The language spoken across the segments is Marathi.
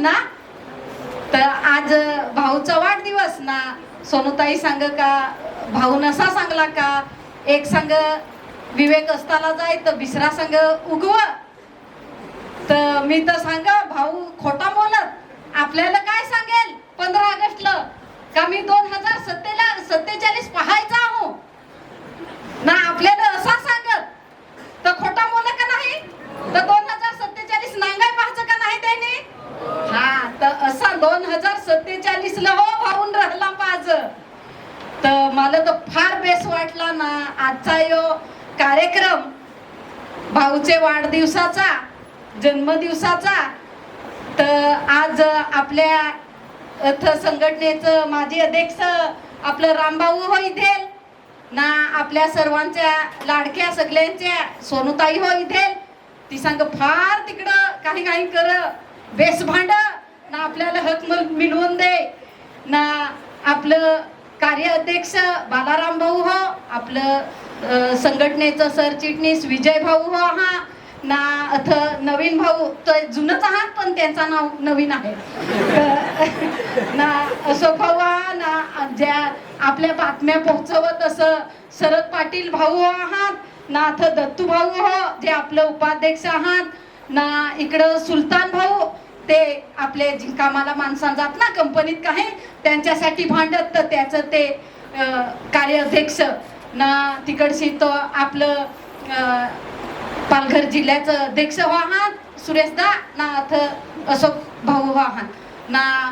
ना. तर आज भाऊचा वाढदिवस ना. सोनूताई सांग का भाऊ नसा सांगला का, एक सांग विवेक असताना जाय तर दुसरा सांग उगव. तर मी तर सांग भाऊ खोटा बोलत आपल्याला काय सांगेल 15 ऑगस्टला का मी 2047 पाहायचा आहो ना. आपल्याला असा सांगत तर खोटा बोल का नाही. तर 2047 नांगाय पाहायचं का नाही त्याने. हा तर असा 2047 ला हो भाऊन राहिला पाज. तर मला तर फार बेस वाटला ना आजचा यो कार्यक्रम, भाऊचे वाढदिवसाचा जन्मदिवसाचा. तर आज आपल्या संघटनेचं माजी अध्यक्ष आपलं रामभाऊ हो इथे ना. आपल्या सर्वांच्या लाडक्या सगळ्यांच्या सोनूताई हो इथे. ती सांग फार तिकडं काही काही कर बेस भांड ना आपल्याला हक मिळवून दे ना. आपलं कार्य अध्यक्ष बालाराम भाऊ हो, आपलं संघटनेचं सरचिटणीस विजय भाऊ हो हा ना. अथ नवीन भाऊ तर जुनच आहात पण त्यांचं नाव नवीन आहे ना. अशोक भाऊ ना ज्या आपल्या बातम्या पोहोचवत असं शरद पाटील भाऊ आहात ना. अथ दत्तू भाऊ हो जे आपलं उपाध्यक्ष आहात ना. इकडं सुलतान भाऊ ते आपले कामाला माणसं जात ना कंपनीत काही त्यांच्यासाठी भांडत, तर त्याचं ते कार्याध्यक्ष ना. तिकडशी तो आपलं पालघर जिल्ह्याचं अध्यक्ष आहात सुरेशदा ना. अथ अशोक भाऊ आहात ना.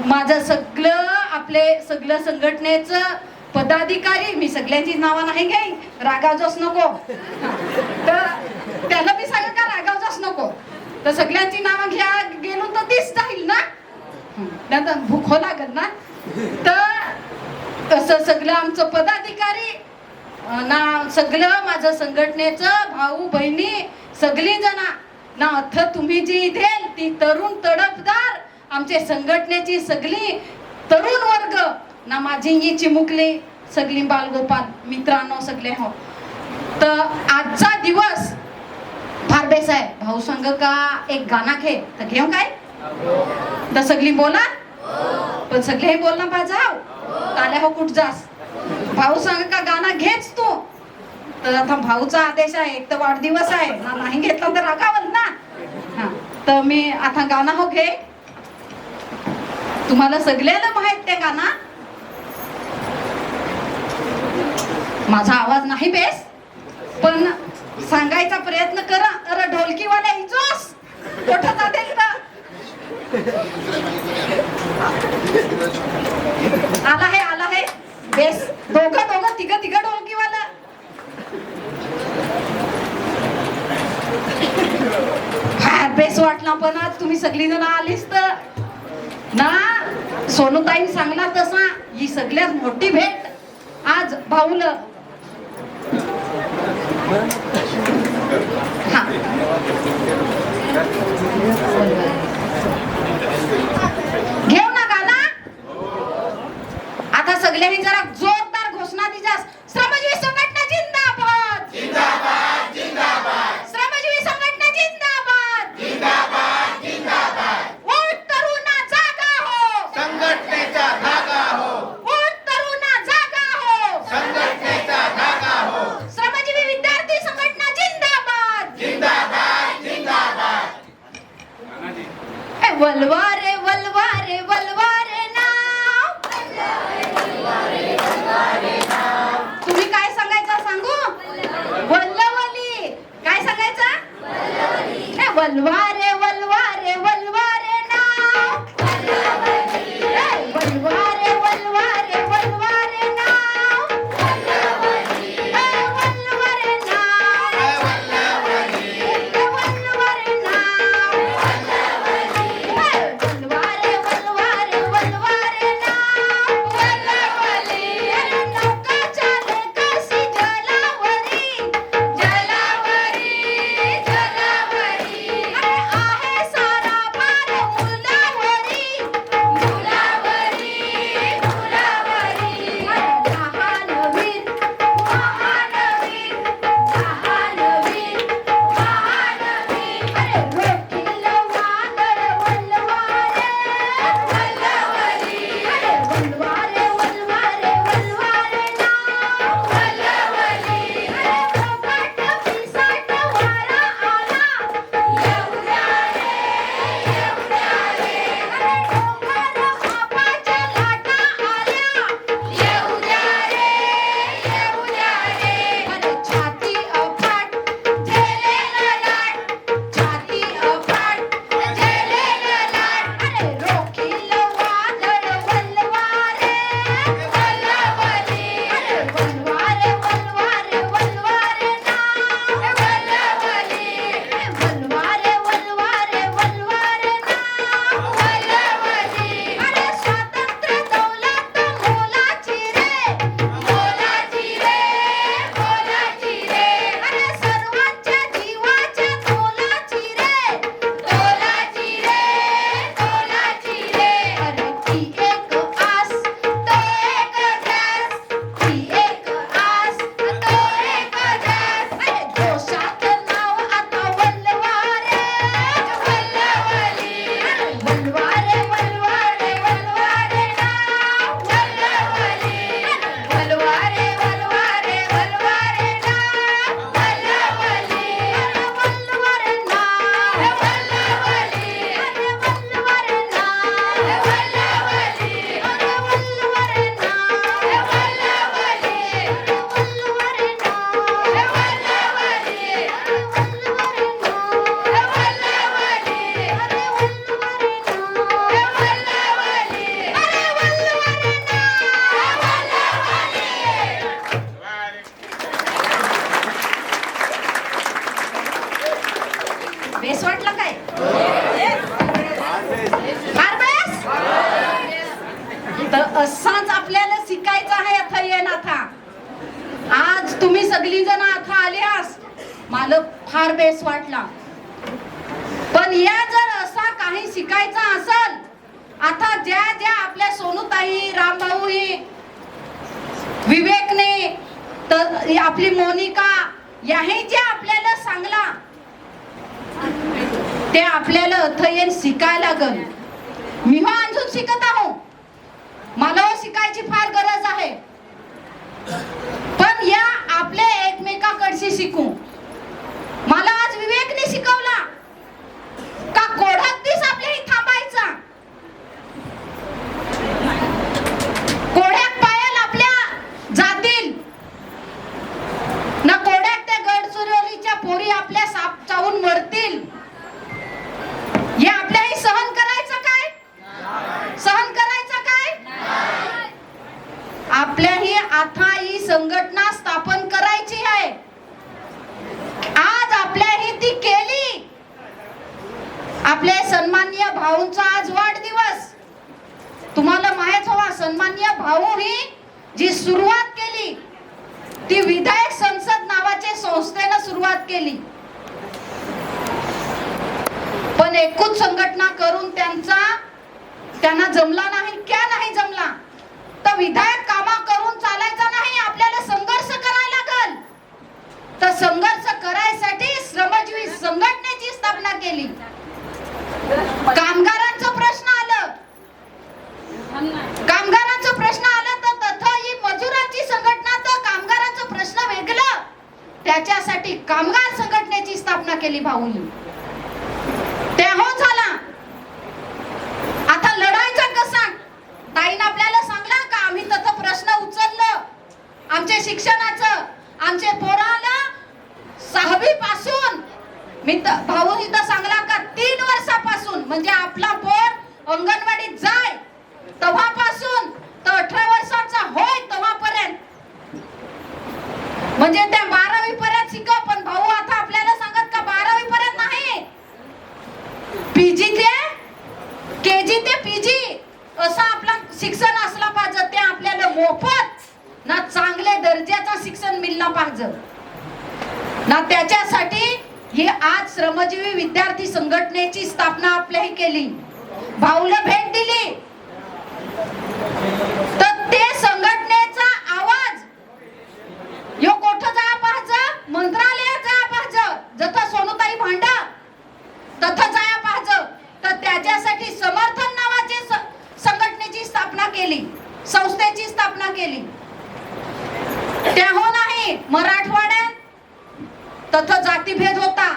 माझं सगळं आपले सगळं संघटनेचं पदाधिकारी, मी सगळ्यांची नावं नाही घ्याई रागावजोस नको. तर त्याला मी सांग का रागावजोस नको. तर सगळ्यांची नावं घ्या गेलो तर तीच जाईल ना. नंतर भूक लागल ना. तर असं सगळं आमचं पदाधिकारी ना, सगळं माझं संघटनेचं भाऊ बहिणी सगळी जना ना. अथ तुम्ही जी इथे ती तरुण तडफदार आमच्या संघटनेची सगळी तरुण वर्ग ना. माझी ही चिमुकली सगळी बालगोपाल मित्रांनो सगळे हो. तर आजचा दिवस फार बेस आहे. भाऊ सांग का एक गाणं घे तर घेऊ काय. तर सगळी बोला पण सगळे बोलणं पाहिजे. ताल्या हो कुठ जास. भाऊ सांग का गाणं घेच तू. तर आता भाऊचा आदेश आहे, एक तर वाढदिवस आहे ना, नाही घेतला तर रागावल ना. हा तर मी आता गाणं हो घे. तुम्हाला सगळ्याला माहित ते गाणं. माझा आवाज नाही बेस पण सांगायचा प्रयत्न करा. अरे ढोलकीवाल्या इजोस कोठं जाते आला है बेस. दोघं तिघ ढोलकीवाला. हा बेस वाटला पण आज तुम्ही सगळी जण आलीस तर ना. सोनूताई सांगला तसा ही सगळ्यात मोठी भेट आज भाऊला. हा घेऊ ना गाना. आता सगळ्यांनी जरा जोरदार घोषणा दिजास. श्रमजीवी संघटना जिंदाबाद जिंदाबाद जिंदाबाद. श्रमजीवी संघटना जिंदाबाद जिंदाबाद जिंदाबाद. वोट तरुणा जागा हो संघटनेचा धागा हो. वोट तरुणा जागा हो संघटनेचा धागा हो. श्रमजीवी विद्यार्थी संघटना जिंदाबाद जिंदाबाद जिंदाबाद. वलवारे वलवारे वलवारे नाव. तुम्ही काय सांगायचं सांगू. वल्लवली काय सांगायचं. वलवारे वलवारे वलवारे नाव. वलवारे वलवारे वलवारे नाव. वलवारे नाव. वलवारे नाव. वलवारे वलवारे वलवारे नाव. नौका चाले कशी जलावरी जलावरी जलावरी. तर असाच आपल्याला शिकायचं आहे अथयनाथा. आज तुम्ही सगळी जण आता आल्यास मला फार बेस वाटला. पण या जर असा काही शिकायचा असेल, आता ज्या ज्या आपल्या सोनूताई, रामभाऊ, विवेकने, तर आपली मोनिका, याही जे आपल्याला सांगला ते आपल्याला अथयन शिकायला लागल. मी हो अजून शिकत आहो, मला शिकायची फार गरज आहे. पण या आपले एकमेकाकडशी शिकू. मला आज विवेकने शिकवला का कोढ्यात दिस आपल्याही थांबायचा, कोढ्यात पायल आपल्या जातील ना, कोढ्यात त्या गडचिरोलीच्या पोरी आपल्या साप चावून मरतील. हे आपल्याही सहन करायचं काय? सहन करायचं काय? आपल्याही आता ही संघटना स्थापन करायची आहे. आज आपल्याही ती केली. आपले सन्माननीय भाऊंचा आज वाढदिवस. तुम्हाला माहित हवा, सन्माननीय भाऊ ही जी सुरुवात केली ती विधायक संसद नावाच्या संस्थेनं सुरुवात केली. पण एकूच संघटना करून त्यांना जमला नाही. क्या नाही जमला? तर विधायक कामा करून चालायचा नाही, आपल्याला संघर्ष करायला लागल. तर संघर्ष करायसाठी श्रमजीवी संघटनेची स्थापना केली. कामगारांचा प्रश्न आलं, कामगारांचा प्रश्न आला तर तथा ही मजुरांची संघटना, तर कामगारांचा प्रश्न वेगळा, त्याच्यासाठी कामगार संघटनेची स्थापना केली भाऊंनी. तेव्हा झाला. आता लढायचा कसा? ताईने आपल्याला सांगला का आम्ही तथा प्रश्न उचललं आमच्या शिक्षणाचं. आमचे पोराला 6वी पासून मी भाऊ इथं सांगला का 3 वर्षापासून, म्हणजे आपला पोर अंगणवाडीत जाय तेव्हापासून तर 18 वर्षाचा होय तेव्हापर्यंत, म्हणजे त्या 12वी पर्यंत शिका. पण भाऊ आता आपल्याला सांगत का 12वी पर्यंत नाही, पीजी ते केजी ते पीजी असं आपलं शिक्षण असलं पाहिजे. ते आपल्याला मोफत ना चांगले दर्जाचं शिक्षण मिळलं पाहिजे ना. त्याच्यासाठी ही आज श्रमजीवी विद्यार्थी संघटनेची स्थापना आपल्याही केली. भाऊला भेट दिली तर ते संघटनेचा आवाज यो कोठं जाया पाहिजे? मंत्रालयात जाया पाहिजे. जथं सोनूताई भांडा तथं जाया पाहिजे. तर त्याच्यासाठी समर्थन नावाची संघटनेची स्थापना केली, संस्थेची स्थापना केली. त्याहो नाही मराठवाड्यात तथं जातीभेद होता.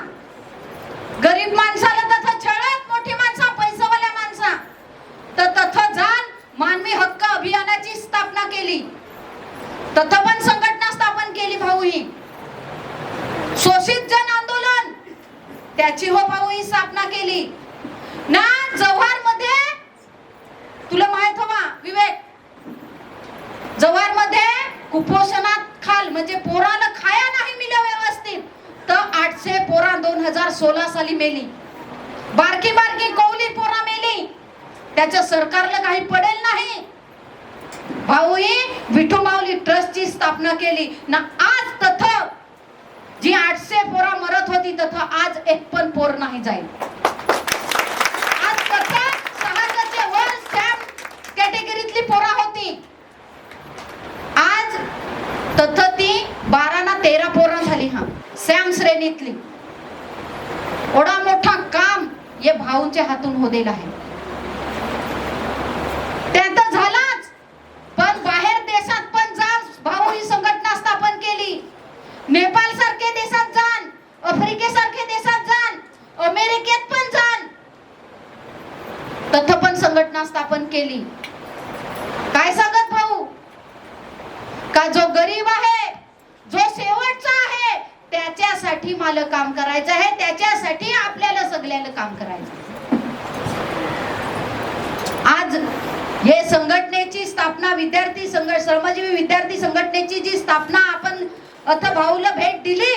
गरीब माणसाला तथं छळत, मोठी माणसा, पैसेवाल्या माणसा, तर तथं जाण मानवी हक्क अभियानाची स्थापना केली. तथं पण संघटना स्थापन केली भाऊ ही. शोषित जन आंदोलन त्याची हो भाऊ ही स्थापना केली ना. जव्हार मध्ये तुला माहित हवा विवेक, जव्हार मध्ये कुपोषणात खाल म्हणजे पोराला खाया नाही मिळालं व्यवस्थित, तर 800 पोरा 2016 साली मेली. बारकी बारकी कौली पोरा मेली. त्याच्या सरकारला काही पडेल नाही. भाऊही विठू माऊली ट्रस्टची स्थापना केली ना. आज तथं जी 800 पोरा मरत होती तथं आज एक पण पोर नाही जाईल. आज तथं 600च्या वर स्टॅम्प कॅटेगरीतली पोरा होती. आज तथं ती 12 ना 13 पोरा झाली. हा सॅम श्रेणीतली. एवढा मोठा काम ये भाऊंच्या हातून होदेल आहे. त्यात झालाच, पण बाहेर देशात पण जा भाऊ ही संघटना स्थापन केली. नेपाळ सारखे देशात जाण, आफ्रिकेसारखे देशात जाण, अमेरिकेत पण जाण, तथं पण संघटना स्थापन केली. काय सांगत भाऊ का जो गरीब आहे, जो शेवटचा आहे, त्याच्यासाठी मला काम करायचं आहे. त्याच्यासाठी आपल्याला सगळ्याला काम करायचं. आज हे संघटनेची स्थापना, विद्यार्थी श्रमजीवी विद्यार्थी संघटनेची जी स्थापना आपण अथ भाऊला भेट दिली,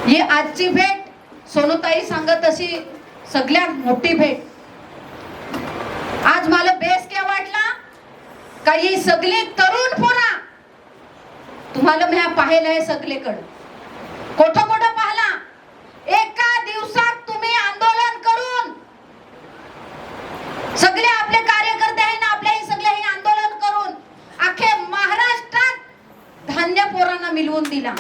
ही आजची भेट सोनूताई सांगत अशी सगळ्यात मोठी भेट. आज मला बेस काय वाटला का ही सगळी तरुण पोरा तुम्हाला मी पाहिलंय सगळीकडे कोठं कोठं पाहला. एका दिवसात तुम्ही आंदोलन करून सगळे आपले कार्यकर्ते आहे ना आपले सगळे हे आंदोलन करून अख्खे महाराष्ट्रात धान्य पोरांना मिळवून दिला.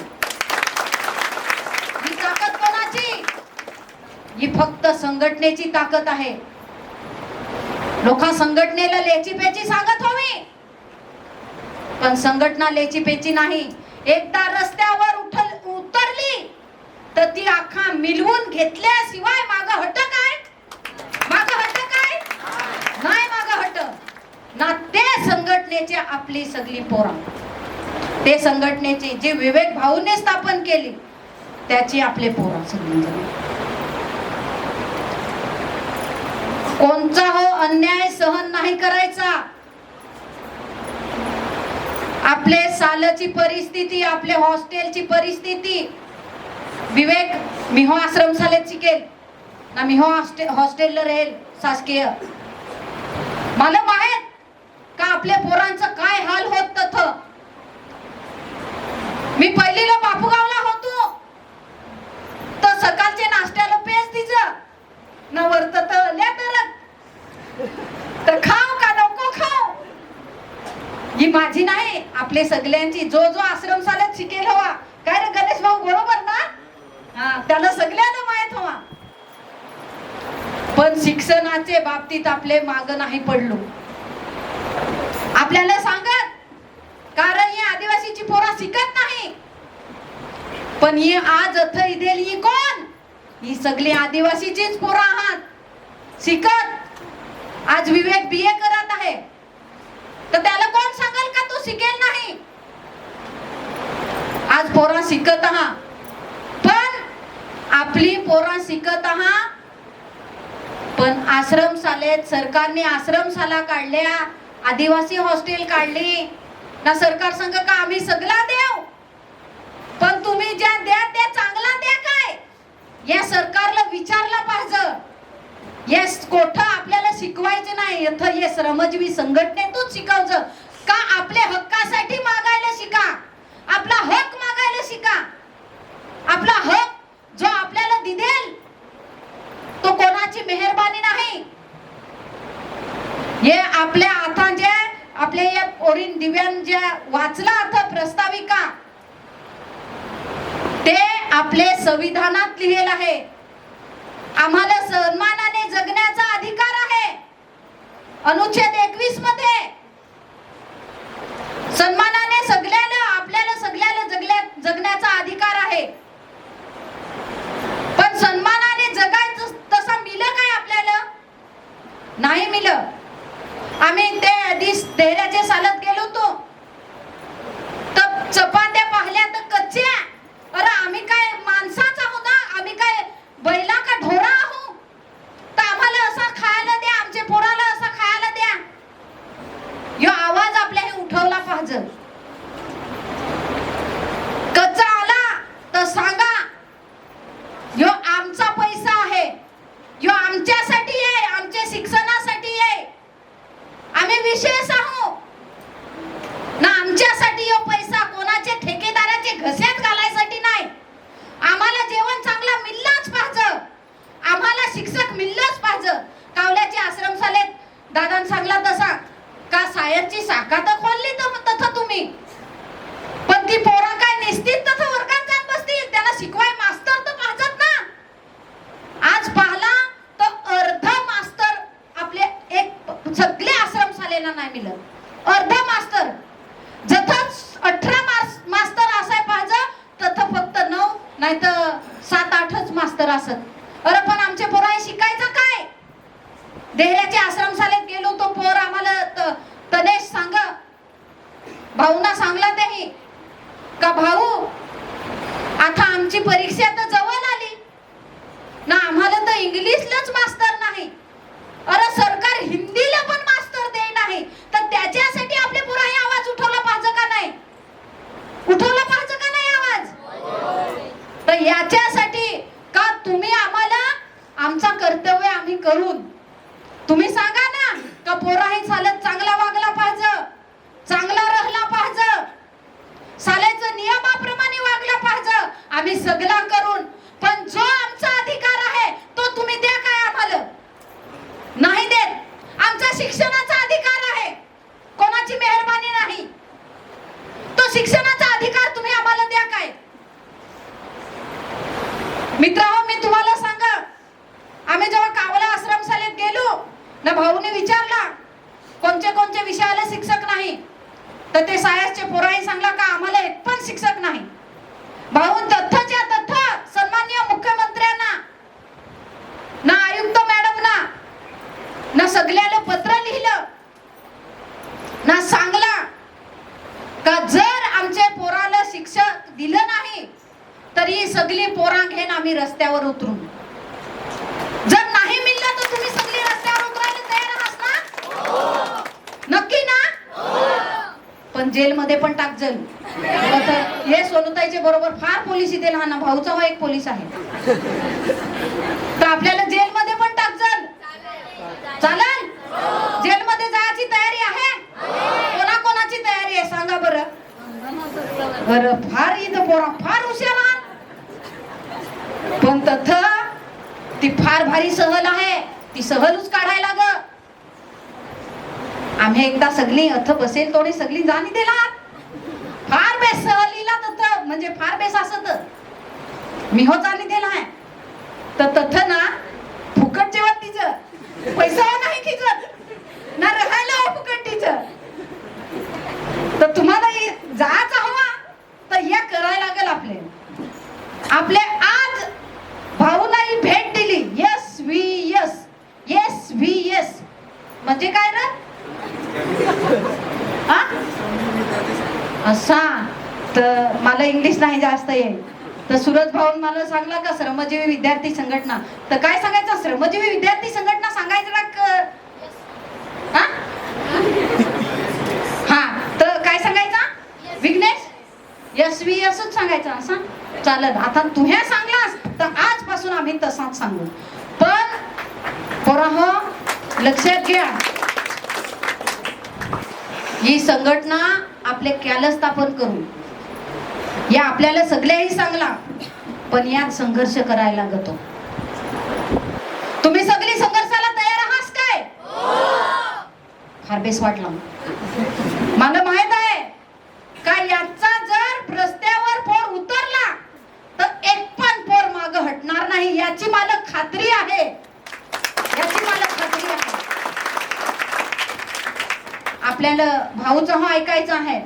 ही ताकद कोणाची? ही फक्त संघटनेची ताकद आहे. लोक संघटनेला लेची पेची सांगत हवी पण संघटना लेची पेची नाही. एकदा रस्त्यावर उतरली तर ती आखा मिळवून घेतल्याशिवाय माग हट काय? माग हट काय? नाही माग हट ना. ते संघटनेचे आपली सगळी पोरा ते संघटनेची जे विवेक भाऊने स्थापन केली त्याची आपले पोरा सगळी. कोणता हो अन्याय सहन नाही करायचा. आपले सालची परिस्थिती आपले हॉस्टेलची परिस्थिती विवेक मिहो आश्रम शाळेत शिकेल ना मिहो हॉस्टेलला राहील शासकीय. मला माहित का आपल्या पोरांचं काय हाल होत तथ. मी पहिलीला बापूगावला होतो तर सकाळचे नाश्त्याला पेज तिचं न वरत तर खाऊ का नको खाऊ ही माझी नाही आपले सगळ्यांची. जो जो आश्रम शाळेत शिकेल हवा काय रे गणेश भाऊ बरोबर ना? हा त्याला सगळ्यांना माहित हवा. पण शिक्षणाचे बाबतीत आपले माग नाही पडलो. आपल्याला सांगत कारण ही आदिवासीची पोरा शिकत नाही पण ही आज अथ इदेल ही कोण? ही सगळी आदिवासीचीच पोरा आहात शिकत. आज विवेक बीए करत आहे तर त्याला कोण सांगेल का तो शिकेल नाही? आज पोरा शिकत आहात पण आपली पोरा शिकत आहात पण आश्रम शाळेत सरकारने आश्रम शाळा काढल्या आदिवासी हॉस्टेल काढली ना. सरकार सांग का आम्ही सगळा देव पण तुम्ही ज्या द्या त्या चांगला द्या काय? या सरकारला विचारला पाहिजे. येस कोठ आपल्याला शिकवायचे नाही इथं ये श्रमजीवी संघटनेतून शिकवचं का आपल्या हक्कासाठी मागायला शिका. आपला हक मागायला शिका. आपला हक जो आपल्याला दिदेल तो कोणाची मेहरबानी नाही. हे आपल्या आता जे आपले या ओरिन दिव्यान जे वाचला आता प्रस्ताविका ते आपले संविधानात लिहिलेलं आहे. आम्हाला सन्मानाने जगण्याचा अधिकार आहे. अनुच्छेद 21 मध्ये सन्मानाने सगळ्याला आपल्याला सगळ्याला जगण्याचा अधिकार आहे. पण सन्मानाने जगायचं तसा मिळलं काय आपल्याला? नाही मिळलं. आम्ही ते आधी देहऱ्याच्या सालत गेलो होतो तर चपात्या पाहिल्या तर कच्च्या. अरे आम्ही काय माणसाचा होता? आम्ही काय बैला का ढोरा आहो? तर आम्हाला असा खायला द्या आमच्या पोराला असा खायला द्या. यो आवाज आपल्याला उठवला पाहिजे. कच्चा आला तर सांगा यो आमचा पैसा आहे. यो आमच्यासाठी आहे आमच्या शिक्षणासाठी आहे. आम्ही विशेष आहो ना. आमच्यासाठी यो पैसा कोणाचे ठेकेदाराचे घशात घालायसाठी नाही. आम्हाला जेवण चांगला मिळलाच पाहिजे. आम्हाला शिक्षक मिळलाच पाहिजे. कावल्याच्या आश्रम शाळेत दादान सांगला तसा का सायन्सची शाखा तर खोलली तर तसं तुम्ही पण ती पोरा काय निश्चित तसं वर्गात जात बसतील. त्यांना शिकवाय मास्तर तर पाहिजेत ना. आज पाहला तर अर्ध मास्तर आपले एक सगळे आश्रम शाळेला नाही मिळत. अर्ध मास्तर जथच 18 मास्तर असाय पाहिजे तथ फक्त 9 नाही तर 7-8च मास्तर असत. अरे पण आमचे पोरा शिकायचं काय? देहऱ्याच्या आश्रम शाळेत गेलो तो पोर आम्हाला तनेश सांग भाऊना सांगला तेही का भाऊ आता आमची परीक्षा तर जवळ आली ना. आम्हाला तर इंग्लिशलाच मास्तर नाही. अरे सरकार हिंदीला पण मास्तर दे नाही तर त्याच्यासाठी आपले पुरा हे आवाज उठवला पाहिजे का नाही? उठवला पाहिजे का नाही आवाज? तर याच्यासाठी का तुम्ही आम्हाला आमचा कर्तव्य करून तुम्ही सांगा ना का पोराही चालत चांगला वागला पाहिजे, चांगला राहला पाहिजे, साल्याचं नियमाप्रमाणे वागला पाहिजे, आम्ही सगळा करून, पण जो आमचा अधिकार आहे तो तुम्ही द्या काय आम्हाला? नाही देत. आमचा शिक्षणाचा अधिकार आहे, कोणाची मेहरबानी नाही, तो शिक्षणाचा अधिकार तुम्ही आम्हाला द्या काय? मित्रांनो, मी तुम्हाला सांगा, आम्ही जेव्हा कावला आश्रम शाळेत गेलो ना, भाऊने विचारला कोणते कोणते विषयाला शिक्षक नाही, तर ते सायन्सचे पोराही सांगला का आम्हाला एक पण शिक्षक नाही. भाऊ तथ्यच्या तथ्य सन्माननीय मुख्यमंत्र्यांना ना आयुक्त मॅडमना ना सगळ्याला पत्र लिहिलं ना सांगला का जर आमच्या पोराला शिक्षक दिलं नाही तर ही सगळी पोरा घेऊन आम्ही रस्त्यावर उतरू. जर नाही मिळलं तर तुम्ही सगळी रस्त्यावर उतरायला तयार आहात ना? नक्की ना? पण जेलमध्ये पण टाकजल. हे सोनूताईचे बरोबर फार पोलीस इथे लहान, भाऊचा हा एक पोलीस आहे, तर आपल्याला जेलमध्ये पण टाकजल. चालेल? जेलमध्ये जायची तयारी आहे? कोणाकोणाची तयारी आहे सांगा बरं. बरं, फार इथं पोरा फार हुशार आहात, पण तथ ती फार भारी सहल आहे, ती सहलच काढायला ग. आम्ही एकदा सगळी अथ बसेल थोडी सगळी जाणी दिला, फार बेस सहलीला तथ म्हणजे फार बेस असत मी हो जाणी दिला आहे. तर तथ ना फुकट जेवण तिचं, पैसा नाही खिचत ना, राहायला फुकट तिचं. तर तुम्हाला जायचं हवा तर या करायला लागेल आपले. आज भाऊलाही भेट दिली. SVS SVS म्हणजे काय रे? असा तर मला इंग्लिश नाही जास्त येईल, तर सूरज भाऊन मला सांगला का श्रमजीवी विद्यार्थी संघटना, तर काय सांगायचं? श्रमजीवी विद्यार्थी संघटना सांगायचं ना. हा, तर काय सांगायचा विघ्नेश? SVS सांगायचं असं चालत. आता तुम्ही सांगलास तर आजपासून आम्ही तसाच सांगू. पण पोरांनो लक्षात घ्या, ही संघटना आपले क्याला स्थापन करू या आपल्याला सगळ्याही सांगला, पण यात संघर्ष करायला लागतो. तुम्ही सगळी संघर्षाला तयार आहात काय? फार बेस वाटला मला. माहित आहे का याचा जर रस्त्यावर पोर उतरला तर एक पण पोर माग हटणार नाही, याची मला खात्री आहे, याची मला खात्री आहे. आपल्याला भाऊचं हा ऐकायचं आहे.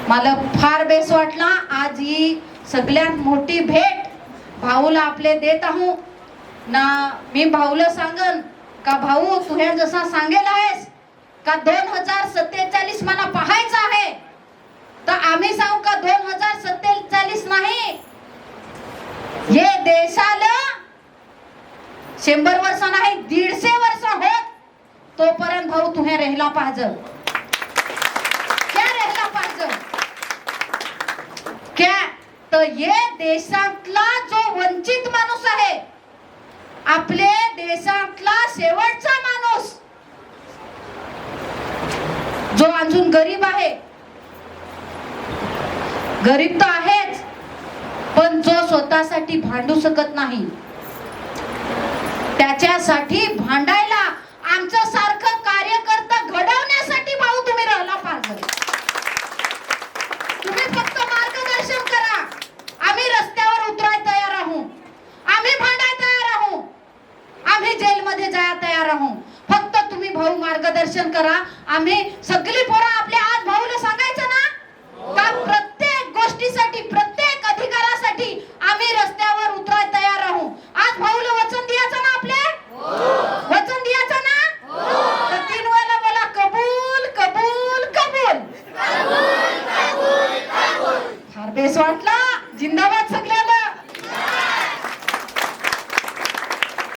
मला फार बेस वाटला आज ही सगळ्यात मोठी भेट भाऊला आपले देत आहो ना. मी भाऊला सांगन का भाऊ तुझ्या जसा सांगेल आहेस का 2047 मला पाहायचं आहे, तर आम्ही सांगू का 2047 नाही, हे देशाला 100 वर्ष नाही 150 वर्ष होत तोपर्यंत भाऊ तुम्ही राहिला पाहिजे. क्या राहिला पाहिजे? क्या? तर ये देशातला जो वंचित माणूस आहे, आपले देशातला शेवटचा माणूस जो अजून गरीब आहे, गरीब तर आहेच, पण जो स्वतःसाठी भांडू शकत नाही, त्याच्यासाठी भांडायला आमचं सारखं कार्यकर्ता घडवण्यासाठी भाऊ तुम्ही राहिला पाहिजे. तुम्ही फक्त मार्गदर्शन करा, आम्ही रस्त्यावर उतराय तयार आहोत, आम्ही भांडाय तयार आहोत, आम्ही जेलमध्ये जायला तयार आहोत. फक्त तुम्ही भाऊ मार्गदर्शन करा, आम्ही सगळी पोरं